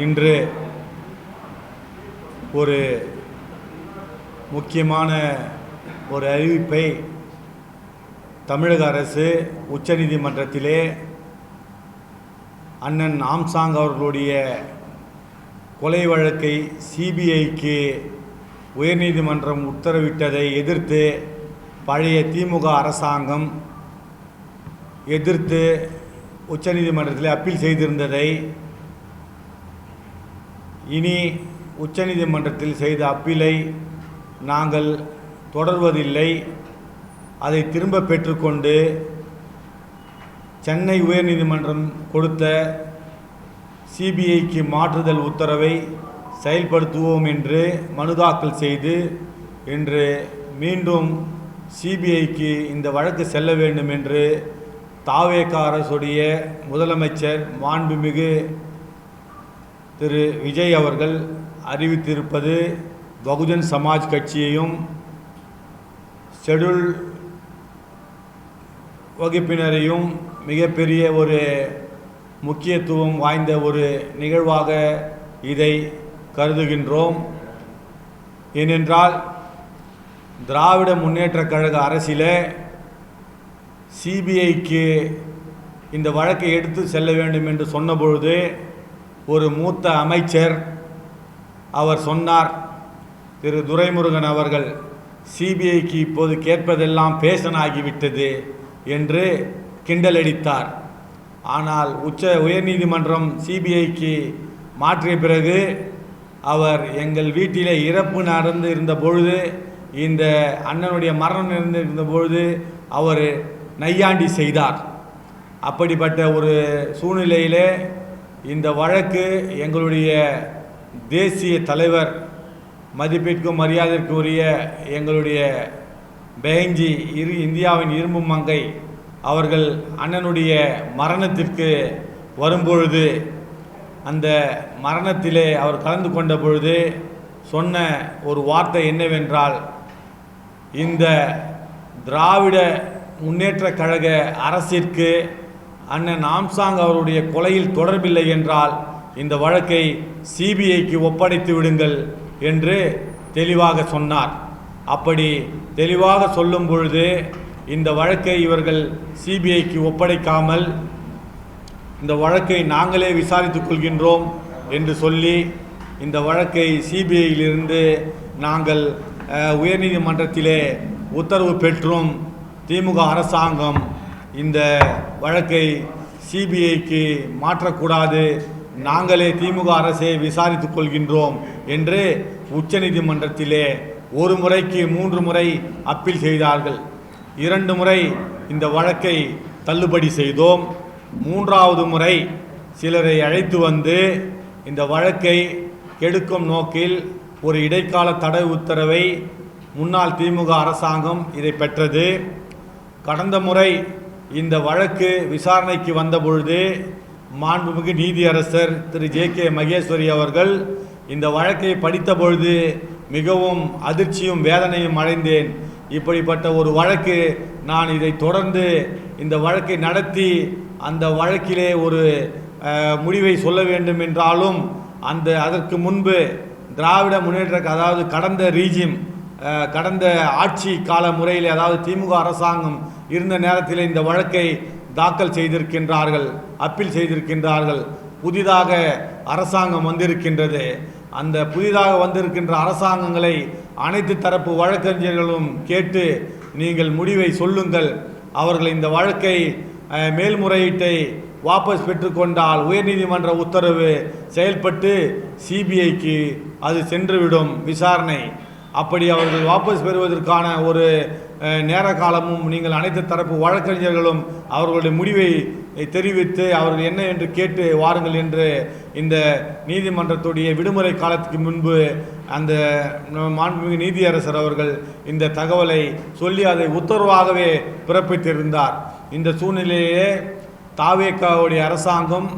இன்று ஒரு முக்கியமான ஒரு அறிவிப்பை தமிழக அரசு உச்சநீதிமன்றத்திலே அண்ணன் ஆம்சாங் அவர்களுடைய கொலை வழக்கை சிபிஐக்கு உயர்நீதிமன்றம் உத்தரவிட்டதை எதிர்த்து பழைய திமுக அரசாங்கம் எதிர்த்து உச்சநீதிமன்றத்தில் அப்பீல் செய்திருந்ததை இனி உச்சநீதிமன்றத்தில் செய்த அப்பீலை நாங்கள் தொடர்வதில்லை, அதை திரும்ப பெற்றுக்கொண்டு சென்னை உயர்நீதிமன்றம் கொடுத்த சிபிஐக்கு மாற்றுதல் உத்தரவை செயல்படுத்துவோம் என்று மனு தாக்கல் செய்து இன்று மீண்டும் சிபிஐக்கு இந்த வழக்கு செல்ல வேண்டும் என்று தாவேக அரசுடைய முதலமைச்சர் மாண்புமிகு திரு விஜய் அவர்கள் அறிவித்திருப்பது பகுஜன் சமாஜ் கட்சியையும் ஷெட்யூல் வகுப்பினரையும் மிகப்பெரிய ஒரு முக்கியத்துவம் வாய்ந்த ஒரு நிகழ்வாக இதை கருதுகின்றோம். ஏனென்றால் திராவிட முன்னேற்றக் கழக அரசில் சிபிஐக்கு இந்த வழக்கை எடுத்து செல்ல வேண்டும் என்று சொன்னபொழுது ஒரு மூத்த அமைச்சர் அவர் சொன்னார், திரு துரைமுருகன் அவர்கள், சிபிஐக்கு இப்போது கேட்பதெல்லாம் பேஷன் ஆகிவிட்டது என்று கிண்டலடித்தார். ஆனால் உயர்நீதிமன்றம் சிபிஐக்கு மாற்றிய பிறகு அவர் எங்கள் வீட்டிலே இறப்பு நடந்து இருந்த பொழுது, இந்த அண்ணனுடைய மரணம் இருந்த பொழுது அவர் நையாண்டி செய்தார். அப்படிப்பட்ட ஒரு சூழ்நிலையிலே இந்த வழக்கு எங்களுடைய தேசிய தலைவர், மதிப்பிற்கும் மரியாதைக்குரிய எங்களுடைய பெஹன்ஜி இந்தியாவின் இரும்பு மங்கை அவர்கள் அண்ணனுடைய மரணத்திற்கு வரும்பொழுது, அந்த மரணத்திலே அவர் கலந்து கொண்ட பொழுது சொன்ன ஒரு வார்த்தை என்னவென்றால், இந்த திராவிட முன்னேற்றக் கழக அரசிற்கு அண்ணன் ஆம்சாங் அவருடைய கொலையில் தொடர்பில்லை என்றால் இந்த வழக்கை சிபிஐக்கு ஒப்படைத்து விடுங்கள் என்று தெளிவாக சொன்னார். அப்படி தெளிவாக சொல்லும் பொழுது இந்த வழக்கை இவர்கள் சிபிஐக்கு ஒப்படைக்காமல் இந்த வழக்கை நாங்களே விசாரித்துக் கொள்கின்றோம் என்று சொல்லி இந்த வழக்கை சிபிஐயிலிருந்து நாங்கள் உயர்நீதிமன்றத்திலே உத்தரவு பெற்றும் திமுக அரசாங்கம் இந்த வழக்கை சிபிஐக்கு மாற்றக்கூடாது, நாங்களே திமுக அரசை விசாரித்துக் கொள்கின்றோம் என்று உச்சநீதிமன்றத்திலே ஒரு முறைக்கு 3 முறை அப்பீல் செய்தார்கள். 2 முறை இந்த வழக்கை தள்ளுபடி செய்தோம். 3வது முறை சிலரை அழைத்து வந்து இந்த வழக்கை கெடுக்கும் நோக்கில் ஒரு இடைக்கால தடை உத்தரவை முன்னாள் திமுக அரசாங்கம் இதை பெற்றது. கடந்த முறை இந்த வழக்கு விசாரணைக்கு வந்தபொழுது மாண்புமிகு நீதியரசர் திரு ஜே.கே. மகேஸ்வரி அவர்கள் இந்த வழக்கை படித்த பொழுது மிகவும் அதிர்ச்சியும் வேதனையும் அடைந்தேன். இப்படிப்பட்ட ஒரு வழக்கு, நான் இதை தொடர்ந்து இந்த வழக்கை நடத்தி அந்த வழக்கிலே ஒரு முடிவை சொல்ல வேண்டும் என்றாலும் அதற்கு முன்பு திராவிட முன்னேற்ற, அதாவது கடந்த ஆட்சி கால முறையில், அதாவது திமுக அரசாங்கம் இருந்த நேரத்தில் இந்த வழக்கை தாக்கல் செய்திருக்கின்றார்கள், அப்பீல் செய்திருக்கின்றார்கள். புதிதாக அரசாங்கம் வந்திருக்கின்றது. அந்த புதிதாக வந்திருக்கின்ற அரசாங்கங்களை அனைத்து தரப்பு வழக்கறிஞர்களும் கேட்டு நீங்கள் முடிவை சொல்லுங்கள். அவர்கள் இந்த வழக்கை மேல்முறையீட்டை வாபஸ் பெற்றுக்கொண்டால் உயர்நீதிமன்ற உத்தரவு செயல்பட்டு சிபிஐக்கு அது சென்றுவிடும் விசாரணை. அப்படி அவர்கள் வாபஸ் பெறுவதற்கான ஒரு நேர காலமும் நீங்கள் அனைத்து தரப்பு வழக்கறிஞர்களும் அவர்களுடைய முடிவை தெரிவித்து அவர்கள் என்ன என்று கேட்டு வாருங்கள் என்று இந்த நீதிமன்றத்துடைய விடுமுறை காலத்துக்கு முன்பு அந்த மாண்புமிகு நீதியரசர் அவர்கள் இந்த தகவலை சொல்லி அதை உத்தரவாகவே பிறப்பித்திருந்தார். இந்த சூழ்நிலையே தாவேகாவுடைய அரசாங்கம்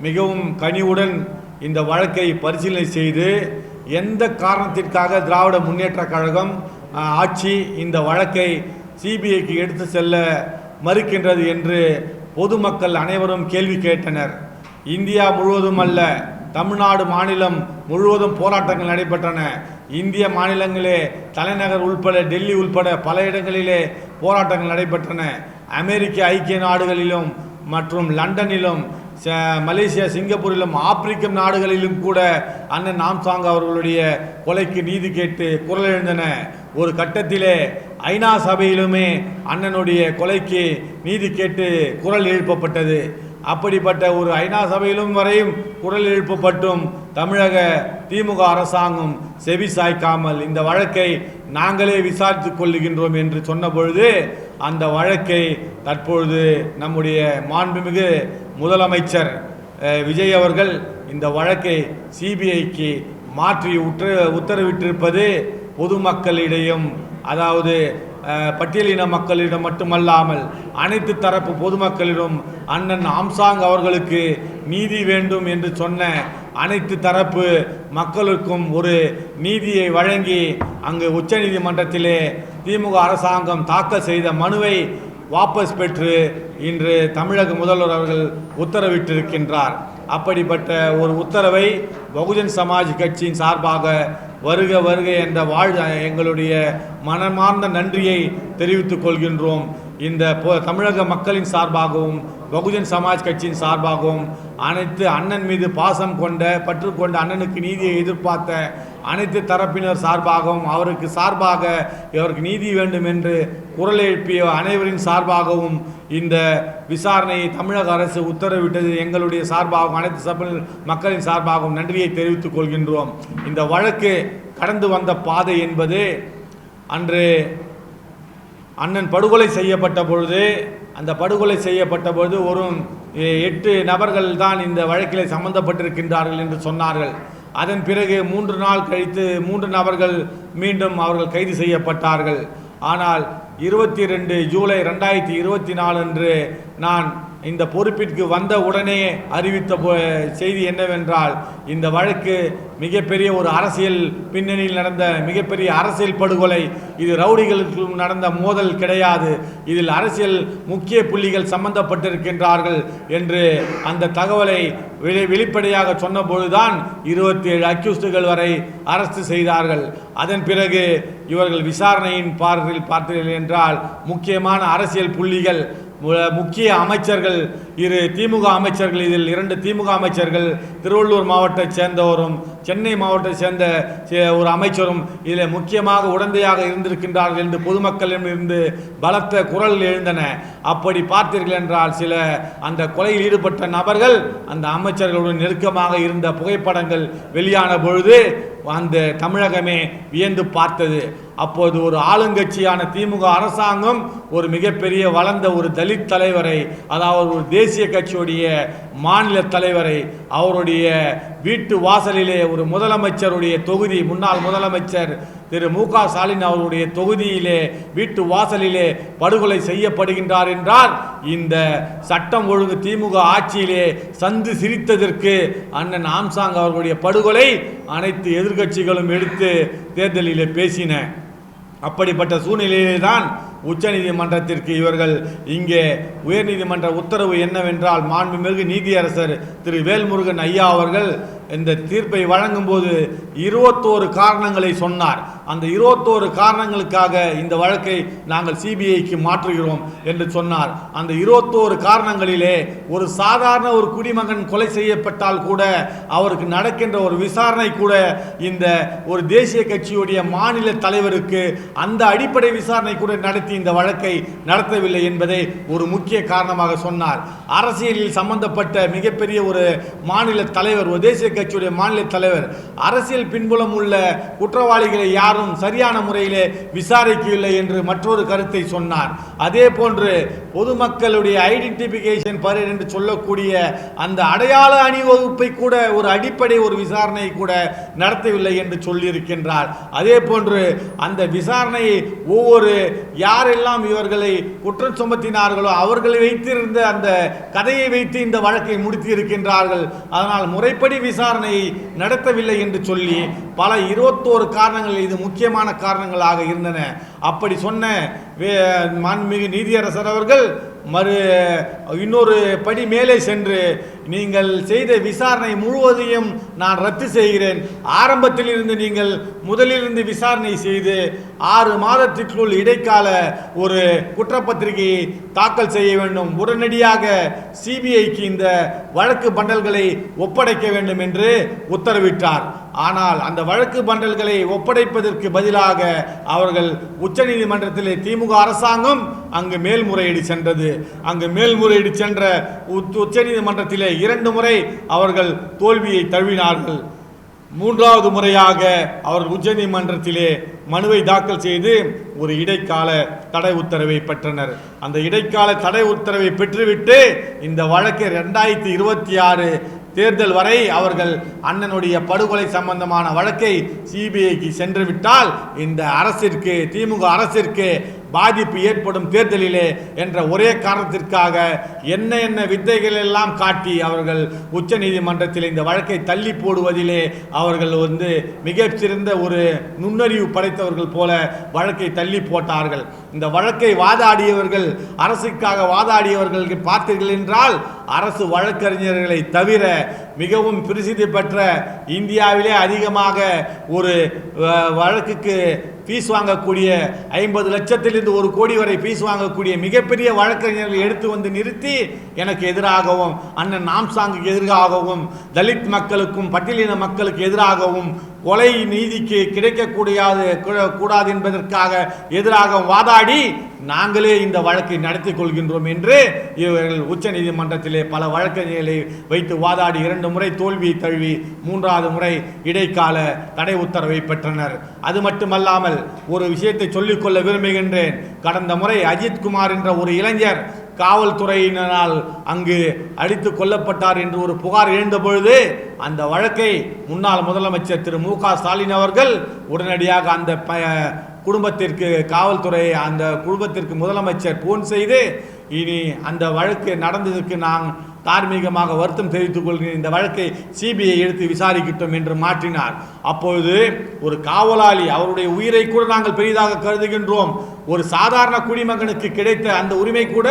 மிகவும் கனிவுடன் இந்த வழக்கை பரிசீலனை செய்து எந்த காரணத்திற்காக திராவிட முன்னேற்றக் கழகம் ஆட்சி இந்த வழக்கை சிபிஐக்கு எடுத்து செல்ல மறுக்கின்றது என்று பொதுமக்கள் அனைவரும் கேள்வி கேட்டனர். இந்தியா முழுவதும் அல்ல, தமிழ்நாடு மாநிலம் முழுவதும் போராட்டங்கள் நடைபெற்றன. இந்திய மாநிலங்களே தலைநகர் உள்பட டெல்லி உள்பட பல இடங்களிலே போராட்டங்கள் நடைபெற்றன. அமெரிக்க ஐக்கிய நாடுகளிலும் மற்றும் லண்டனிலும் மலேசியா சிங்கப்பூரிலும் ஆப்பிரிக்க நாடுகளிலும் கூட அண்ணன் ஆம்சாங் அவர்களுடைய கொலைக்கு நீதி கேட்டு குரல் எழுந்தன. ஒரு கட்டத்திலே ஐநா சபையிலுமே அண்ணனுடைய கொலைக்கு நீதி கேட்டு குரல் எழுப்பப்பட்டது. அப்படிப்பட்ட ஒரு ஐநா சபையிலும் வரையும் குரல் எழுப்பப்பட்டும் தமிழக திமுக அரசாங்கம் செவி சாய்க்காமல் இந்த வழக்கை நாங்களே விசாரித்துக் கொள்ளுகின்றோம் என்று சொன்ன பொழுது அந்த வழக்கை தற்பொழுது நம்முடைய மாண்புமிகு முதலமைச்சர் விஜய் அவர்கள் இந்த வழக்கை சிபிஐக்கு மாற்றி உத்தரவிட்டிருப்பது பொதுமக்களிடையும், அதாவது பட்டியலின மக்களிடம் மட்டுமல்லாமல் அனைத்து தரப்பு பொதுமக்களிடம் அண்ணன் ஆம்சாங் அவர்களுக்கு நீதி வேண்டும் என்று சொன்ன அனைத்து தரப்பு மக்களுக்கும் ஒரு நீதியை வழங்கி அங்கு உச்சநீதிமன்றத்திலே திமுக அரசாங்கம் தாக்கல் செய்த மனுவை வாபஸ் பெற்று இன்று தமிழக முதல்வர் அவர்கள் உத்தரவிட்டிருக்கின்றார். அப்படிப்பட்ட ஒரு உத்தரவை பகுஜன் சமாஜ் கட்சியின் சார்பாக வருக வருக என்ற எங்களுடைய மனமார்ந்த நன்றியை தெரிவித்துக் கொள்கின்றோம். இந்த தமிழக மக்களின் சார்பாகவும் பகுஜன் சமாஜ் கட்சியின் சார்பாகவும் அனைத்து அண்ணன் மீது பாசம் கொண்ட பற்று கொண்ட அண்ணனுக்கு நீதியை எதிர்பார்த்த அனைத்து தரப்பினர் சார்பாகவும் அவருக்கு சார்பாக இவருக்கு நீதி வேண்டும் என்று குரல் எழுப்பிய அனைவரின் சார்பாகவும் இந்த விசாரணையை தமிழக அரசு உத்தரவிட்டது எங்களுடைய சார்பாகவும் அனைத்து மக்களின் சார்பாகவும் நன்றியை தெரிவித்துக் கொள்கின்றோம். இந்த வழக்கு கடந்து வந்த பாதை என்பது அன்று அண்ணன் படுகொலை செய்யப்பட்ட பொழுது அந்த படுகொலை செய்யப்பட்ட பொழுது ஒரு 8 நபர்கள் தான் இந்த வழக்கில் சம்பந்தப்பட்டிருக்கின்றார்கள் என்று சொன்னார்கள். அதன் பிறகு 3 நாள் கழித்து 3 நபர்கள் மீண்டும் அவர்கள் கைது செய்யப்பட்டார்கள். ஆனால் 22 ஜூலை 2024 அன்று நான் இந்த பொறுப்பிற்கு வந்த உடனே அறிவித்த செய்தி என்னவென்றால், இந்த வழக்கு மிகப்பெரிய ஒரு அரசியல் பின்னணியில் நடந்த மிகப்பெரிய அரசியல் படுகொலை. இது ரவுடிகளுக்கு நடந்த மோதல் கிடையாது, இதில் அரசியல் முக்கிய புள்ளிகள் சம்பந்தப்பட்டிருக்கின்றார்கள் என்று அந்த தகவலை வெளிப்படையாக சொன்னபொழுதுதான் 27 அக்யூஸ்டுகள் வரை அரஸ்ட் செய்தார்கள். அதன் பிறகு இவர்கள் விசாரணையின் பார்வையில் பார்த்தீர்கள் என்றால் முக்கியமான அரசியல் புள்ளிகள், முக்கிய அமைச்சர்கள், 2 திமுக அமைச்சர்கள், இதில் 2 திமுக அமைச்சர்கள் திருவள்ளூர் மாவட்டத்தை சேர்ந்தவரும் சென்னை மாவட்டத்தை சேர்ந்த ஒரு அமைச்சரும் இதில் முக்கியமாக உடந்தையாக இருந்திருக்கின்றார்கள் என்று பொதுமக்களிடமிருந்து பலத்த குரல் எழுந்தன. அப்படி பார்த்தீர்கள் என்றால் சில அந்த கொலையில் ஈடுபட்ட நபர்கள் அந்த அமைச்சர்களுடன் நெருக்கமாக இருந்த புகைப்படங்கள் வெளியான பொழுது அந்த தமிழகமே வியந்து பார்த்தது. அப்போது ஒரு ஆளுங்கட்சியான திமுக அரசாங்கம் ஒரு மிகப்பெரிய வளர்ந்த ஒரு தலித் தலைவரை, அதாவது ஒரு தேசிய கட்சியுடைய மாநில தலைவரை அவருடைய வீட்டு வாசலிலே ஒரு முதலமைச்சருடைய தொகுதி, முன்னாள் முதலமைச்சர் திரு மு.க. ஸ்டாலின் அவருடைய தொகுதியிலே வீட்டு வாசலிலே படுகொலை செய்யப்படுகின்றார் என்றால் இந்த சட்டம் ஒழுங்கு திமுக ஆட்சியிலே சந்து சிரித்ததற்கு அண்ணன் ஆம்சாங் அவர்களுடைய படுகொலை அனைத்து எதிர்க்கட்சிகளும் எடுத்து தேர்தலிலே பேசின. அப்படிப்பட்ட சூழ்நிலையிலே தான் உச்சநீதிமன்றத்திற்கு இவர்கள் இங்கே உயர்நீதிமன்ற உத்தரவு என்னவென்றால், மாண்புமிகு நீதியரசர் திரு வேல்முருகன் ஐயா அவர்கள் இந்த தீர்ப்பை வழங்கும் போது 21 காரணங்களை சொன்னார். அந்த 21 காரணங்களுக்காக இந்த வழக்கை நாங்கள் சிபிஐக்கு மாற்றுகிறோம் என்று சொன்னார். அந்த 21 காரணங்களிலே ஒரு சாதாரண ஒரு குடிமகன் கொலை செய்யப்பட்டால் கூட அவருக்கு நடக்கின்ற ஒரு விசாரணை கூட இந்த ஒரு தேசிய கட்சியுடைய மாநில தலைவருக்கு அந்த அடிப்படை விசாரணை கூட நடத்தி இந்த வழக்கை நடத்தவில்லை என்பதை ஒரு முக்கிய காரணமாக சொன்னார். அரசியலில் சம்பந்தப்பட்ட மிகப்பெரிய ஒரு மாநில தலைவர், ஒரு தேசிய கட்சியுடைய மாநில தலைவர், அரசியல் பின்புலம் உள்ள குற்றவாளிகளை யாரும் சரியான முறையிலே விசாரிக்கவில்லை என்று மற்றொரு கருத்தை சொன்னார். அதே போன்று பொதுமக்களுடைய ஐடென்டிபிகேஷன் பரேட் என்று சொல்லக்கூடிய அந்த அடையாள அணிவகுப்பை கூட ஒரு அடிப்படை ஒரு விசாரணை கூட நடத்தவில்லை என்று சொல்லியிருக்கின்றார். அதே போன்று அந்த விசாரணையை ஒவ்வொரு யாரெல்லாம் இவர்களை குற்றம் சுமத்தினார்களோ அவர்களை வைத்திருந்த அந்த கதையை வைத்து இந்த வழக்கை முடித்து இருக்கின்றார்கள். அதனால் முறைப்படி விசாரணையை நடத்தவில்லை என்று சொல்லி பல 21 காரணங்கள் இது முக்கியமான காரணங்களாக இருந்தன. அப்படி சொன்ன மாண்புமிகு நீதியரசர் அவர்கள் இன்னொரு படி மேலே சென்று நீங்கள் செய்த விசாரணை முழுவதையும் நான் ரத்து செய்கிறேன். ஆரம்பத்தில் இருந்து நீங்கள் முதலிலிருந்து விசாரணை செய்து 6 மாதத்திற்குள் இடைக்கால ஒரு குற்றப்பத்திரிகை தாக்கல் செய்ய வேண்டும். உடனடியாக சிபிஐக்கு இந்த வழக்கு பண்டல்களை ஒப்படைக்க வேண்டும் என்று உத்தரவிட்டார். ஆனால் அந்த வழக்கு பண்டல்களை ஒப்படைப்பதற்கு பதிலாக அவர்கள் உச்சநீதிமன்றத்திலே திமுக அரசாங்கம் அங்கு மேல்முறையீடு சென்றது. அங்கு மேல்முறையீடு சென்ற உச்சநீதிமன்றத்திலே 2 முறை அவர்கள் தோல்வியை தழுவினார்கள். 3வது முறையாக அவர்கள் உச்சநீதிமன்றத்திலே மனுவை தாக்கல் செய்து ஒரு இடைக்கால தடை உத்தரவை பெற்றனர். அந்த இடைக்கால தடை உத்தரவை பெற்றுவிட்டு இந்த வழக்கை 2026 தேர்தல் வரை அவர்கள் அண்ணனுடைய படுகொலை சம்பந்தமான வழக்கை சிபிஐக்கு சென்று விட்டால் இந்த அரசிற்கு, திமுக அரசிற்கு பாதிப்பு ஏற்படும் தேர்தலிலே என்ற ஒரே காரணத்திற்காக என்ன வித்தைகள் எல்லாம் காட்டி அவர்கள் உச்ச நீதிமன்றத்தில் இந்த வழக்கை தள்ளி போடுவதிலே அவர்கள் மிகச்சிறந்த ஒரு நுண்ணறிவு படைத்தவர்கள் போல வழக்கை தள்ளி போட்டார்கள். இந்த வழக்கை வாதாடியவர்கள், அரசுக்காக வாதாடியவர்கள் பார்த்தீர்கள் என்றால் அரசு வழக்கறிஞர்களை தவிர மிகவும் பிரசித்தி பெற்ற, இந்தியாவிலே அதிகமாக ஒரு வழக்குக்கு ஃபீஸ் வாங்கக்கூடிய 50 லட்சத்திலிருந்து 1 கோடி வரை ஃபீஸ் வாங்கக்கூடிய மிகப்பெரிய வழக்கறிஞர்கள் எடுத்து வந்து நிறுத்தி எனக்கு எதிராகவும், அண்ணன் நாம்சாங்குக்கு எதிராகவும், தலித் மக்களுக்கும் பட்டியலின மக்களுக்கு எதிராகவும், கொலை நீதிக்கு கிடைக்கக்கூடாது என்பதற்காக எதிராக வாதாடி நாங்களே இந்த வழக்கை நடத்தி கொள்கின்றோம் என்று இவர்கள் உச்ச நீதிமன்றத்திலே பல வழக்கறிஞர்களை வைத்து வாதாடி 2 முறை தோல்வியை தழுவி 3வது முறை இடைக்கால தடை உத்தரவை பெற்றனர். அது மட்டுமல்லாமல் ஒரு விஷயத்தை சொல்லிக்கொள்ள விரும்புகின்றேன். கடந்த முறை அஜித்குமார் என்ற ஒரு இளைஞர் காவல்துறையினரால் அங்கு அடித்து கொல்லப்பட்டார் என்று ஒரு புகார் எழுந்த பொழுது அந்த வழக்கை முன்னாள் முதலமைச்சர் திரு மு க ஸ்டாலின் அவர்கள் உடனடியாக அந்த குடும்பத்திற்கு, காவல்துறை அந்த குடும்பத்திற்கு முதலமைச்சர் போன் செய்து இனி அந்த வழக்கு நடந்ததற்கு நான் தார்மீகமாக வருத்தம் தெரிவித்துக் கொள்கிறேன், இந்த வழக்கை சிபிஐ எடுத்து விசாரிக்கட்டும் என்று மாற்றினார். அப்பொழுது ஒரு காவலாளி, அவருடைய உயிரை கூட நாங்கள் பெரிதாக கருதுகின்றோம், ஒரு சாதாரண குடிமகனுக்கு கிடைத்த அந்த உரிமை கூட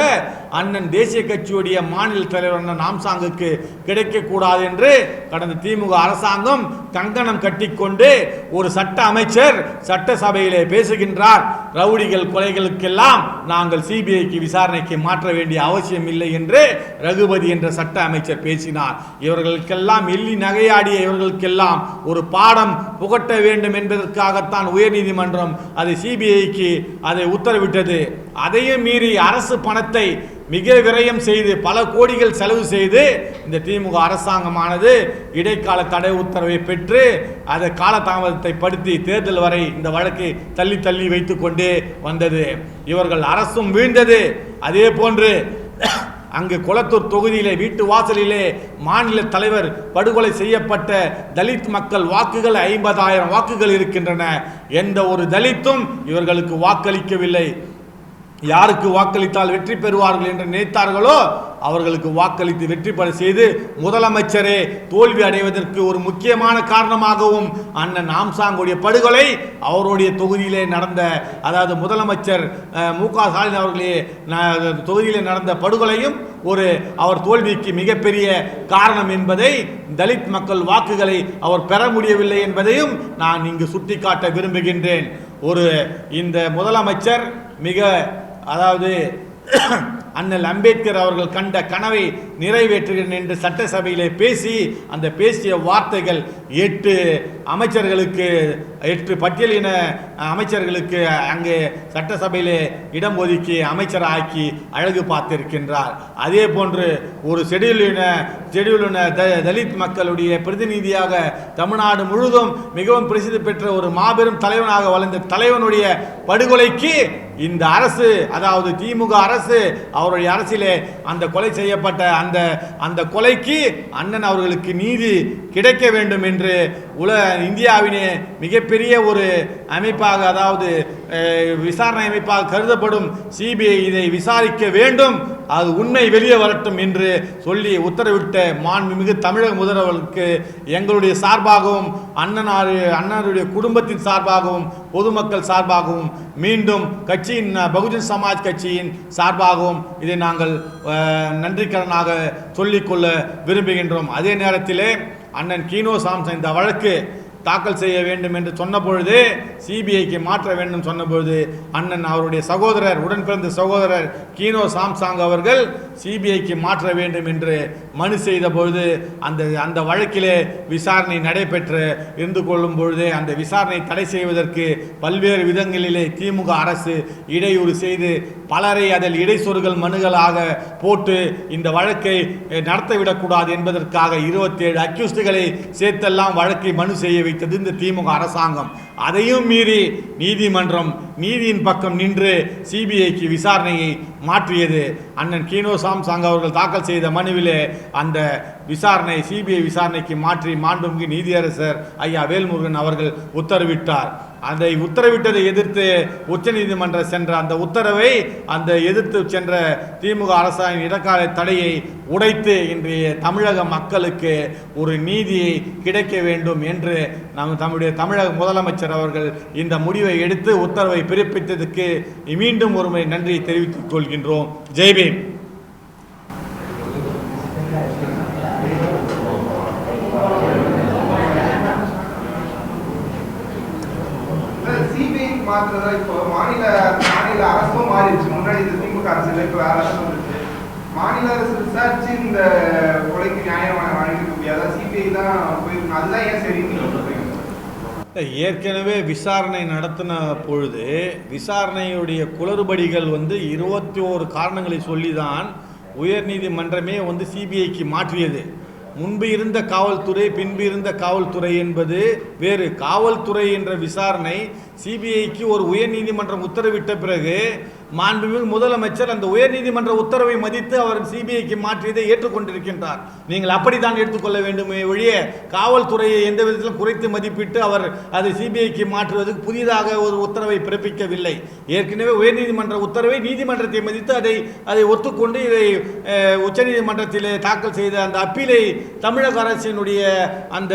அண்ணன் தேசிய கட்சியுடைய மாநில தலைவர் அண்ணன் நாம்சாங்குக்கு கிடைக்கக்கூடாது என்று கடந்த திமுக அரசாங்கம் கங்கணம் கட்டிக்கொண்டு ஒரு சட்ட அமைச்சர் சட்டசபையிலே பேசுகின்றார். ரவுடிகள் கொலைகளுக்கெல்லாம் நாங்கள் சிபிஐக்கு விசாரணைக்கு மாற்ற வேண்டிய அவசியம் இல்லை என்று ரகுபதி என்ற சட்ட அமைச்சர் பேசினார். இவர்களுக்கெல்லாம் எள்ளி நகையாடிய இவர்களுக்கெல்லாம் ஒரு பாடம் புகட்ட வேண்டும் என்பதற்காகத்தான் உயர்நீதிமன்றம் அதை சிபிஐக்கு அதை உத்தரவிட்டது. அதையும் மீறி அரசு பணத்தை மிக விரயம் செய்து பல கோடிகள் செலவு செய்து இந்த திமுக அரசாங்கமானது இடைக்கால தடை உத்தரவை பெற்று அதை காலதாமதத்தை படுத்தி தேர்தல் வரை இந்த வழக்கை தள்ளி வைத்துக் கொண்டே வந்தது. இவர்கள் அரசும் வீழ்ந்தது. அதே போன்று அங்கு கொளத்தூர் தொகுதியிலே வீட்டு வாசலிலே மாநில தலைவர் படுகொலை செய்யப்பட்ட தலித் மக்கள் வாக்குகள் 50,000 வாக்குகள் இருக்கின்றன. எந்த ஒரு தலித்தும் இவர்களுக்கு வாக்களிக்கவில்லை. யாருக்கு வாக்களித்தால் வெற்றி பெறுவார்கள் என்று நினைத்தார்களோ அவர்களுக்கு வாக்களித்து வெற்றி பெற செய்து முதலமைச்சரே தோல்வி அடைவதற்கு ஒரு முக்கியமான காரணமாகவும் அண்ணன் நாம்சாங்குடைய படுகொலை அவருடைய தொகுதியிலே நடந்த, அதாவது முதலமைச்சர் மு க ஸ்டாலின் அவர்களே தொகுதியிலே நடந்த படுகொலையும் அவர் தோல்விக்கு மிகப்பெரிய காரணம் என்பதை, தலித் மக்கள் வாக்குகளை அவர் பெற முடியவில்லை என்பதையும் நான் இங்கு சுட்டிக்காட்ட விரும்புகின்றேன். இந்த முதலமைச்சர் அதாவது அண்ணல் அம்பேத்கர் அவர்கள் கண்ட கனவை நிறைவேற்றுகிறேன் என்று சட்டசபையிலே பேசி அந்த பேசிய வார்த்தைகள் 8 அமைச்சர்களுக்கு, 8 பட்டியலின அமைச்சர்களுக்கு அங்கே சட்டசபையிலே இடம் ஒதுக்கி அமைச்சராக்கி அழகு பார்த்திருக்கின்றார். அதே போன்று ஒரு ஷெட்யூலின தலித் மக்களுடைய பிரதிநிதியாக தமிழ்நாடு முழுவதும் மிகவும் பிரசித்தி பெற்ற ஒரு மாபெரும் தலைவனாக வளர்ந்த தலைவனுடைய படுகொலைக்கு இந்த அரசு, அதாவது திமுக அரசு, அவருடைய அரசிலே அந்த கொலை செய்யப்பட்ட அந்த கொலைக்கு அண்ணன் அவர்களுக்கு நீதி கிடைக்க வேண்டும் என்று இந்தியாவினே மிகப்பெரிய ஒரு அமைப்பாக, அதாவது விசாரணை அமைப்பாக கருதப்படும் சிபிஐ இதை விசாரிக்க வேண்டும், அது உண்மை வெளியே வரட்டும் என்று சொல்லி உத்தரவிட்ட மாண்புமிகு தமிழக முதல்வருக்கு எங்களுடைய சார்பாகவும் அண்ணனுடைய குடும்பத்தின் சார்பாகவும் பொதுமக்கள் சார்பாகவும் மீண்டும் கட்சியின் பகுஜன் சமாஜ் கட்சியின் சார்பாகவும் இதை நாங்கள் நன்றிக்கடனாக சொல்லிக்கொள்ள விரும்புகின்றோம். அதே நேரத்திலே அண்ணன் கீனோ சாம்சன் இந்த வழக்கு தாக்கல் செய்ய வேண்டும் என்று சொன்ன பொழுது, சிபிஐக்கு மாற்ற வேண்டும் சொன்ன பொழுது, அண்ணன் அவருடைய சகோதரர், உடன் பிறந்த சகோதரர் கீனோ சாம்சாங் அவர்கள் சிபிஐக்கு மாற்ற வேண்டும் என்று மனு செய்த பொழுது, அந்த வழக்கிலே விசாரணை நடைபெற்று இருந்து கொள்ளும் பொழுது அந்த விசாரணை தடை செய்வதற்கு பல்வேறு விதங்களிலே திமுக அரசு இடையூறு செய்து பலரை அதில் இடைச்சொறுகள் மனுகளாக போட்டு இந்த வழக்கை நடத்திவிடக்கூடாது என்பதற்காக 27 அக்யூஸ்டுகளை சேர்த்தெல்லாம் வழக்கை மனு செய்ய வைத்தது இந்த திமுக அரசாங்கம். அதையும் மீறி நீதிமன்றம் நீதியின் பக்கம் நின்று சிபிஐக்கு விசாரணையை மாற்றியது. அண்ணன் கீனோ சாம்சாங் அவர்கள் தாக்கல் செய்த மனுவிலே அந்த விசாரணை சிபிஐ விசாரணைக்கு மாற்றி மாண்புமிகு நீதியரசர் ஐயா வேல்முருகன் அவர்கள் உத்தரவிட்டார். அதை உத்தரவிட்டதை எதிர்த்து உச்சநீதிமன்றம் சென்ற அந்த உத்தரவை எதிர்த்து சென்ற திமுக அரசாங்கம் இடைக்கால தடையை உடைத்து இன்றைய தமிழக மக்களுக்கு ஒரு நீதியை கிடைக்க வேண்டும் என்று நம்முடைய தமிழக முதலமைச்சர் அவர்கள் இந்த முடிவை எடுத்து உத்தரவை பிறப்பித்ததுக்கு மீண்டும் ஒருமுறை நன்றியை தெரிவித்துக் கொள்கின்றோம். ஜெய்பீம். மாற்றதா இப்போ மாநில அரசும் மாறிடுச்சு. முன்னாடி இந்த திமுக அரசு இப்போ வேற அரசு வந்துச்சு. மாநில அரசு விசாரிச்சு இந்த கொலைக்கு நியாயம் வழங்கிக்க முடியாதா? சிபிஐ தான் போயிருக்கணும். அதுதான் ஏன் சரி? ஏற்கனவே விசாரணை நடத்தின பொழுது விசாரணையுடைய குளறுபடிகள் 21 காரணங்களை சொல்லிதான் உயர்நீதிமன்றமே சிபிஐக்கு மாற்றியது. முன்பு இருந்த காவல்துறை பின்பு இருந்த காவல்துறை என்பது வேறு. காவல்துறை என்ற விசாரணை சிபிஐக்கு ஒரு உயர்நீதிமன்றம் உத்தரவிட்ட பிறகு மாண்புமிகு முதலமைச்சர் அந்த உயர்நீதிமன்ற உத்தரவை மதித்து அவர் சிபிஐக்கு மாற்றியதை ஏற்றுக்கொண்டிருக்கின்றார். நீங்கள் அப்படித்தான் எடுத்துக்கொள்ள வேண்டுமே ஒழிய காவல்துறையை எந்த விதத்திலும் குறைத்து மதிப்பிட்டு அவர் அதை சிபிஐக்கு மாற்றுவதற்கு புதிதாக ஒரு உத்தரவை பிறப்பிக்கவில்லை. ஏற்கனவே உயர்நீதிமன்ற உத்தரவை நீதிமன்றத்தை மதித்து அதை ஒத்துக்கொண்டு இதை உச்சநீதிமன்றத்தில் தாக்கல் செய்த அந்த அப்பீலை தமிழக அரசினுடைய அந்த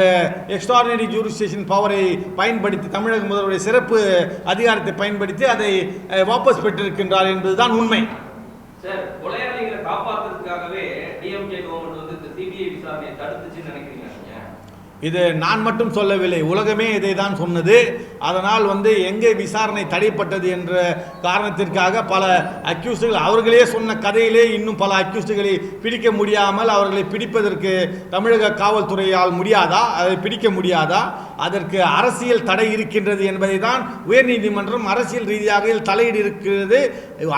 எக்ஸ்ட்ராடினரி ஜூரிஸ்டிக்ஷன் பவரை பயன்படுத்தி தமிழக முதல்வருடைய சிறப்பு அதிகாரத்தை பயன்படுத்தி அதை வாபஸ் பெற்றிருக்கின்றார் என்பதுதான் உண்மை. சார், கொலையாளிகளை காப்பாற்றுறதுக்காகவே டிஎம்கே கவர்மெண்ட் இந்த சிபிஐ விசாரணையை தடுத்துச்சுன்னு நினைக்கிறீங்க? இது நான் மட்டும் சொல்லவில்லை, உலகமே இதை தான் சொன்னது. அதனால் எங்கே விசாரணை தடைப்பட்டது என்ற காரணத்திற்காக பல அக்யூஸ்டுகள் அவர்களே சொன்ன கதையிலே இன்னும் பல அக்யூஸ்டுகளை பிடிக்க முடியாமல் அவர்களை பிடிப்பதற்கு தமிழக காவல்துறையால் முடியாதா? அதை பிடிக்க முடியாதா? அதற்கு அரசியல் தடை இருக்கின்றது என்பதை தான் உயர்நீதிமன்றம் அரசியல் ரீதியாக தலையீடு இருக்கிறது,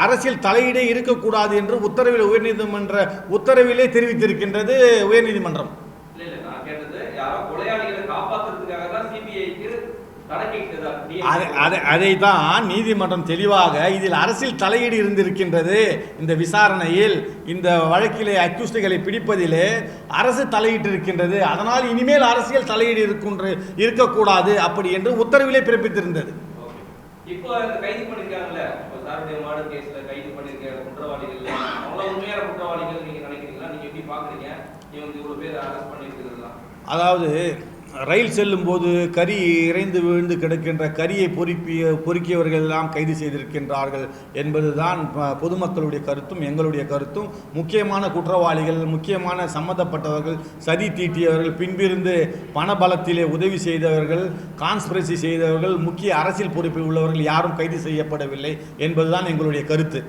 அரசியல் தலையீடே இருக்கக்கூடாது என்று உத்தரவில் உயர்நீதிமன்ற உத்தரவிலே தெரிவித்திருக்கின்றது உயர்நீதிமன்றம். அதைத்தான் நீதிமன்றம் தெளிவாக இதில் அரசியல் தலையீடு இருந்திருக்கின்றது. இந்த விசாரணையில் இந்த வழக்கிலே அக்யூஸ்டுகளை பிடிப்பதிலே அரசு தலையிட்டு இருக்கின்றது. அதனால் இனிமேல் அரசியல் தலையீடு இருக்கக்கூடாது அப்படி என்று உத்தரவிலே பிறப்பித்திருந்தது. இப்போ கைது பண்ணிருக்காங்கல்ல, சாருடைய மாடல் கேஸ்ல கைது பண்ணிருக்க குற்றவாளிகள் அவ்வளவு உண்மையான குற்றவாளிகள் நீங்க நினைக்கிறீங்களா? நீங்க எப்படி பாக்குறீங்க இவ்வளவு பேர் அரெஸ்ட் பண்ணிருக்கிறதுலாம்? அதாவது ரயில் செல்லும் போது கறி இறைந்து விழுந்து கிடக்கின்ற கரியை பொறுக்கியவர்கள் எல்லாம் கைது செய்திருக்கின்றார்கள் என்பதுதான் பொதுமக்களுடைய கருத்தும் எங்களுடைய கருத்தும். முக்கியமான குற்றவாளிகள், முக்கியமான சம்பந்தப்பட்டவர்கள், சதி தீட்டியவர்கள், பின்பிருந்து பணபலத்திலே உதவி செய்தவர்கள், கான்ஸ்பிரசி செய்தவர்கள், முக்கிய அரசியல் பொறுப்பில் உள்ளவர்கள் யாரும் கைது செய்யப்படவில்லை என்பதுதான் எங்களுடைய கருத்து.